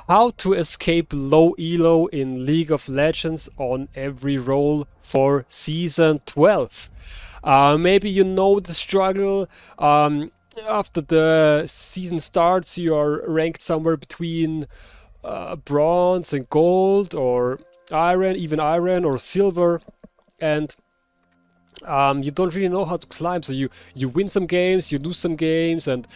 How to escape low elo in League of Legends on every role for season 12. Maybe you know the struggle. After the season starts, you are ranked somewhere between bronze and gold, or iron, even iron or silver, and you don't really know how to climb. So you win some games, you lose some games, and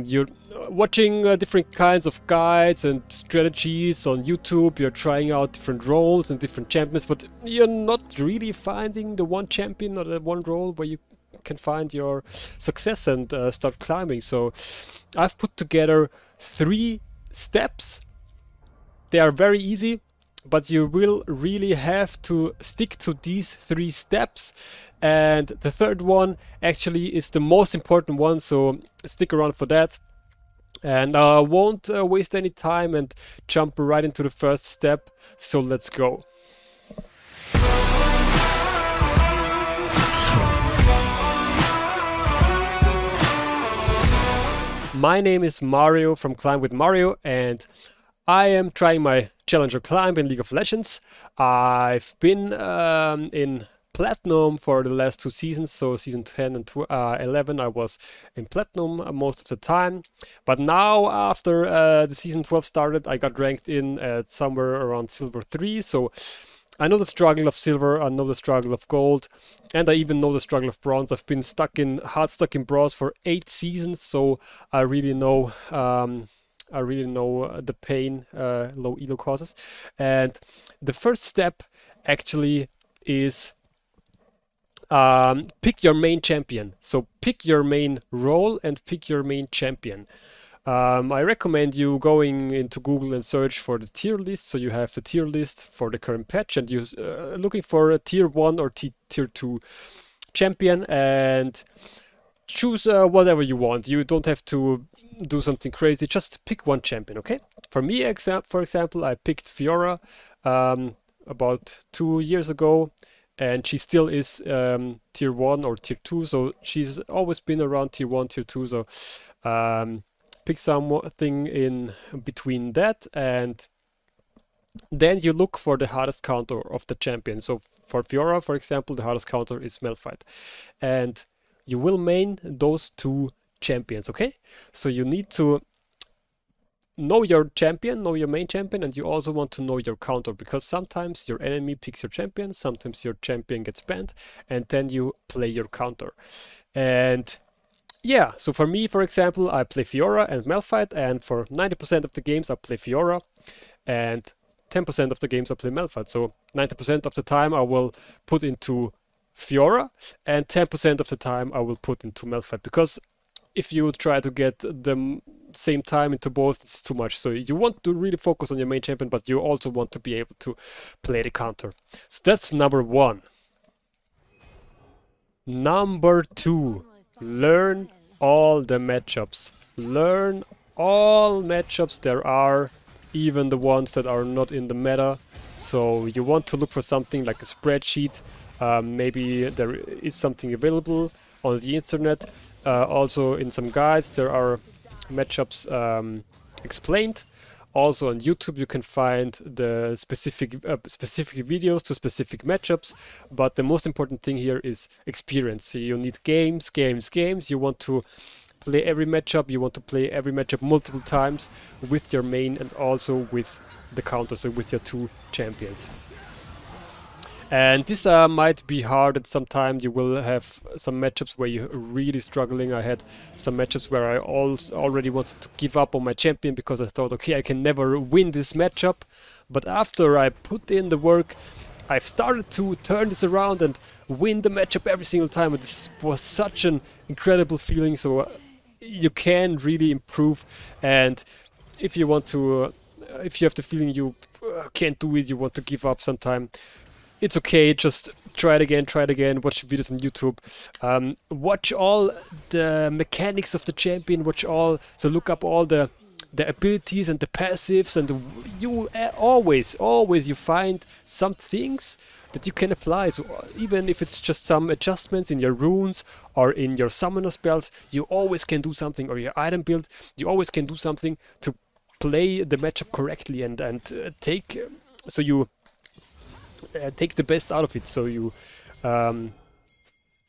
you're watching different kinds of guides and strategies on YouTube. You're trying out different roles and different champions, but you're not really finding the one champion or the one role where you can find your success and start climbing. So I've put together 3 steps. They are very easy, but you will really have to stick to these 3 steps. And the third one actually is the most important one, so stick around for that. And I won't waste any time and jump right into the first step, so let's go. My name is Mario from Climb with Mario, and I am trying my Challenger climb in League of Legends. I've been in Platinum for the last 2 seasons, so season 10 and 11 I was in Platinum most of the time. But now after the season 12 started, I got ranked in at somewhere around Silver 3, so I know the struggle of Silver, I know the struggle of Gold, and I even know the struggle of Bronze. I've been hard stuck in Bronze for 8 seasons, so I really know the pain low elo causes. And the first step actually is pick your main champion. So pick your main role and pick your main champion. I recommend you going into Google and search for the tier list. So you have the tier list for the current patch, and you're looking for a tier 1 or tier 2 champion, and choose whatever you want. You don't have to do something crazy, just pick one champion, okay? For me, for example, I picked Fiora about 2 years ago, and she still is tier 1 or tier 2, so she's always been around tier 1, tier 2, so pick something in between that, and then you look for the hardest counter of the champion. So for Fiora, for example, the hardest counter is Malphite, and you will main those 2 champions, okay? So you need to know your champion, know your main champion, and you also want to know your counter, because sometimes your enemy picks your champion, sometimes your champion gets banned, and then you play your counter. And yeah, so for me, for example, I play Fiora and Malphite, and for 90% of the games I play Fiora, and 10% of the games I play Malphite. So 90% of the time I will put into Fiora, and 10% of the time I will put into Malphite, because if you try to get the same time into both, it's too much. So you want to really focus on your main champion, but you also want to be able to play the counter. So that's number 1. Number 2, learn all the matchups. Learn all matchups there are, even the ones that are not in the meta. So you want to look for something like a spreadsheet. Maybe there is something available on the internet. Also in some guides there are matchups explained. Also on YouTube you can find the specific videos to specific matchups, but the most important thing here is experience. So you need games. You want to play every matchup, you want to play every matchup multiple times with your main and also with the counter, so with your 2 champions. And this might be hard at some time. You will have some matchups where you're really struggling. I had some matchups where I already wanted to give up on my champion because I thought, okay, I can never win this matchup. But after I put in the work, I've started to turn this around and win the matchup every single time. And this was such an incredible feeling. So you can really improve. And if you want to, if you have the feeling you can't do it, you want to give up sometime, it's okay, just try it again, watch videos on YouTube, watch all the mechanics of the champion, so look up all the abilities and the passives, and you always you find some things that you can apply. So even if it's just some adjustments in your runes or in your summoner spells, you always can do something, or your item build, you always can do something to play the matchup correctly and take so you take the best out of it. So you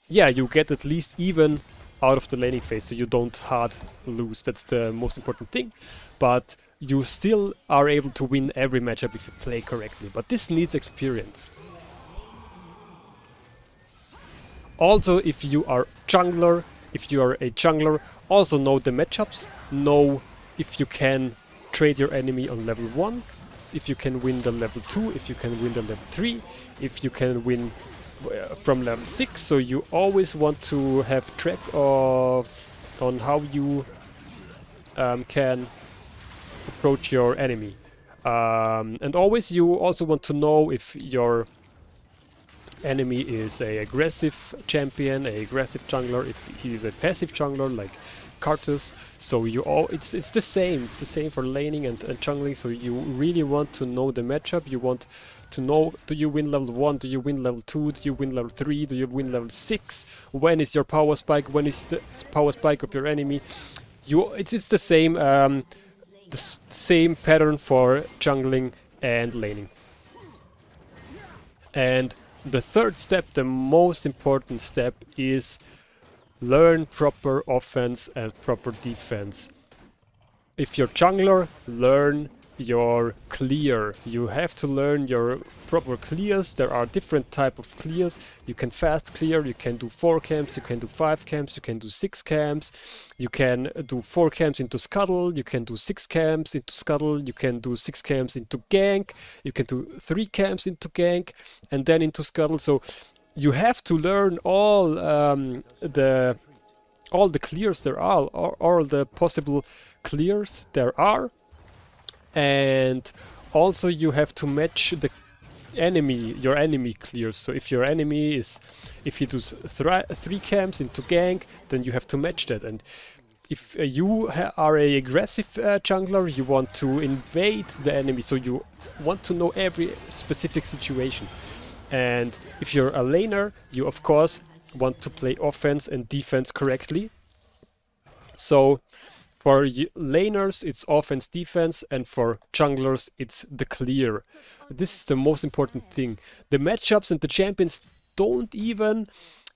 yeah, you get at least even out of the laning phase, so you don't hard lose. That's the most important thing. But you still are able to win every matchup if you play correctly. But this needs experience. Also, if you are a jungler, also know the matchups, know if you can trade your enemy on level 1, if you can win the level 2, if you can win the level 3, if you can win from level 6, so you always want to have track of on how you can approach your enemy. And always you also want to know if your enemy is a aggressive champion, a aggressive jungler, if he is a passive jungler like Karthus. So you all it's the same for laning and jungling. So you really want to know the matchup. You want to know, do you win level 1, do you win level 2, do you win level 3, do you win level 6, when is your power spike, when is the power spike of your enemy. It's the same same pattern for jungling and laning. And the third step, the most important step, is learn proper offense and proper defense. If you're jungler, learn your clear. You have to learn your proper clears. There are different type of clears. You can fast clear, you can do 4 camps, you can do 5 camps, you can do 6 camps, you can do 4 camps into scuttle, you can do 6 camps into scuttle, you can do 6 camps into gank, you can do 3 camps into gank and then into scuttle. So you have to learn all the clears there are, all the possible clears there are. And also you have to match the enemy, your enemy clears. So if your enemy is, if he does 3 camps into gank, then you have to match that. And if you are a aggressive jungler, you want to invade the enemy, so you want to know every specific situation. And if you're a laner, you of course want to play offense and defense correctly. So for laners, it's offense, defense, and for junglers, it's the clear. This is the most important thing. The matchups and the champions don't even...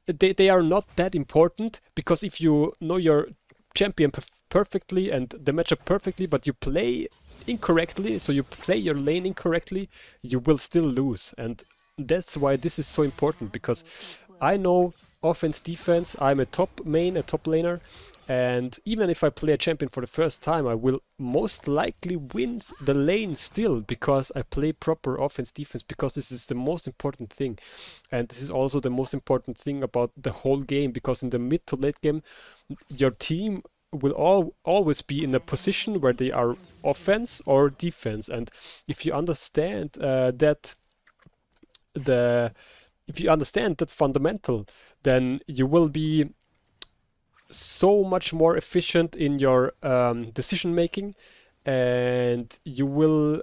They are not that important, because if you know your champion perfectly and the matchup perfectly, but you play incorrectly, so you play your lane incorrectly, you will still lose. And that's why this is so important, because I know offense, defense, I'm a top main, a top laner, and even if I play a champion for the first time, I will most likely win the lane still, because I play proper offense, defense, because this is the most important thing. And this is also the most important thing about the whole game, because in the mid to late game, your team will always be in a position where they are offense or defense. And if you understand if you understand that fundamental, then you will be so much more efficient in your decision making, and you will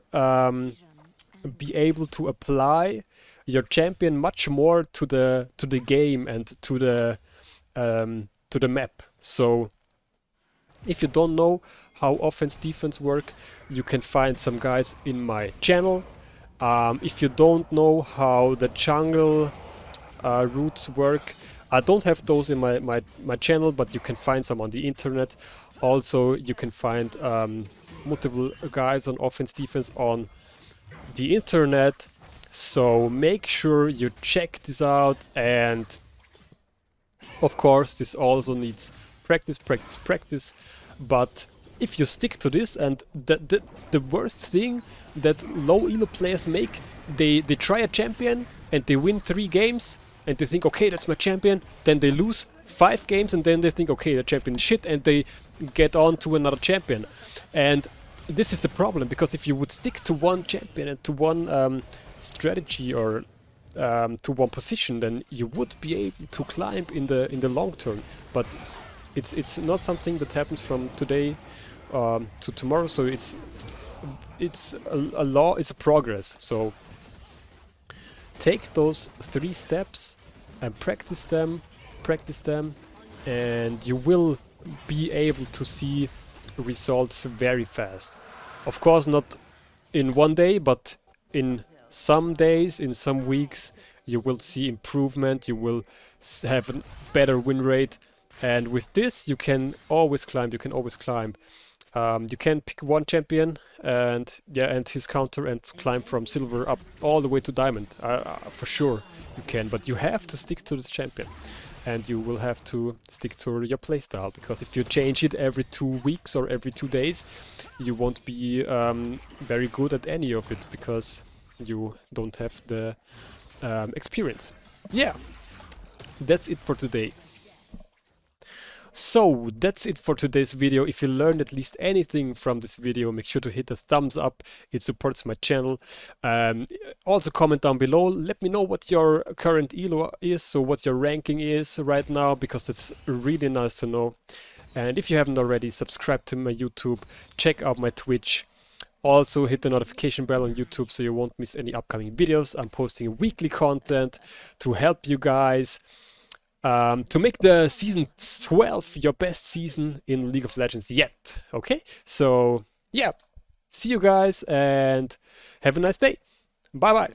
be able to apply your champion much more to the game and to the map. So if you don't know how offense defense work, you can find some guys in my channel. If you don't know how the jungle routes work, I don't have those in my channel, but you can find some on the internet. Also, you can find multiple guides on offense defense on the internet. So make sure you check this out. And of course, this also needs practice, practice, practice. But if you stick to this, and the worst thing that low elo players make, they try a champion and they win 3 games and they think, okay, that's my champion. Then they lose 5 games and then they think, okay, the champion is shit, and they get on to another champion. And this is the problem, because if you would stick to one champion and to one strategy or to one position, then you would be able to climb in the long term. But it's not something that happens from today to tomorrow. So it's a progress. So take those 3 steps and practice them, and you will be able to see results very fast. Of course, not in one day, but in some days, in some weeks, you will see improvement. You will have a better win rate, and with this, you can always climb. You can always climb. You can pick one champion and his counter and climb from silver up all the way to diamond. For sure you can, but you have to stick to this champion, and you will have to stick to your playstyle, because if you change it every 2 weeks or every 2 days, you won't be very good at any of it, because you don't have the experience. Yeah, that's it for today. So that's it for today's video. If you learned at least anything from this video, make sure to hit the thumbs up. It supports my channel. Also comment down below. Let me know what your current elo is, so what your ranking is right now, because that's really nice to know. And if you haven't already, subscribe to my YouTube, check out my Twitch. Also hit the notification bell on YouTube so you won't miss any upcoming videos. I'm posting weekly content to help you guys to make the season 12 your best season in League of Legends yet. Okay, so yeah, see you guys and have a nice day. Bye bye.